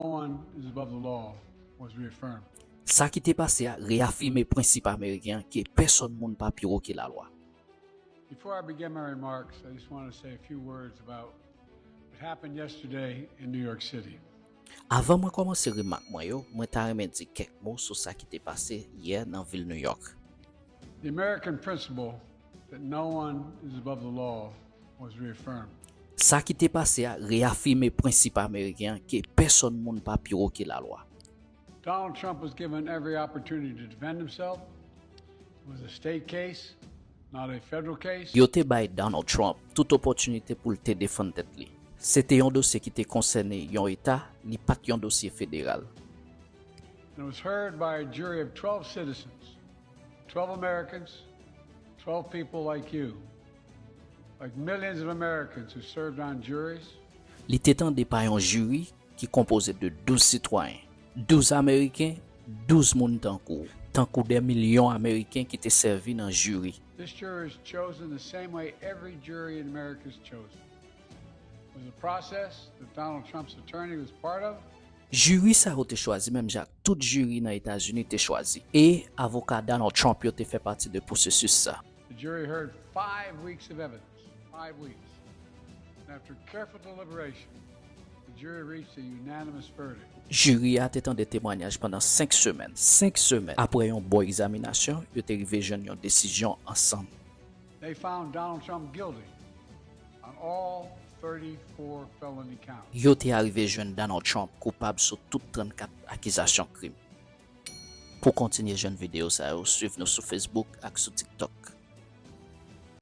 one is above the law was reaffirmed. Ça qui t'est passé a réaffirmé principe américain que personne monde pas plus haut que la loi. Before I begin my remarks, I just want to say a few words about what happened yesterday in New York City. Avant moi commencer remarque moi yo, moi t'a remet dire quelques mots sur ça qui t'est passé hier dans ville New York. The American principle that no one is above the law was reaffirmed. Ça qui t'est passé a réaffirmé principe américain que personne monde pas plus haut que la loi. Donald Trump was given every opportunity to defend himself. It was a state case, not a federal case. Yo te bay Donald Trump toute opportunité pour te défendre tête li. C'était un dossier qui te concerné yon état, ni pas un dossier fédéral. And it was heard by a jury of 12 citizens, 12 Americans, 12 people like you, like millions of Americans who served on juries. Li te tende par un jury qui composé de 12 citoyens, 12 Américains, 12 moun tankou des millions Américains qui te servi dans jury. This jury is chosen the same way every jury in America is chosen. It was a process that Donald Trump's attorney was part of. Jury ça a été choisi même Jacques, tout jury dans les États-Unis te choisi et avocat Donald Trump yo te fait partie de processus ça. The jury heard 5 weeks of evidence, 5 weeks. And after careful deliberation, the jury reached a unanimous verdict. Jury a été des témoignages pendant 5 semaines. 5 semaines après une bonne examination, yo te arrivé joindre une décision ensemble. They found Donald Trump guilty on all 34 felony counts. Yo te arrivé joindre Donald Trump coupable sur toutes 34 accusations de crime. Pour continuer jeune vidéo ça, suivez-nous sur Facebook et sur TikTok.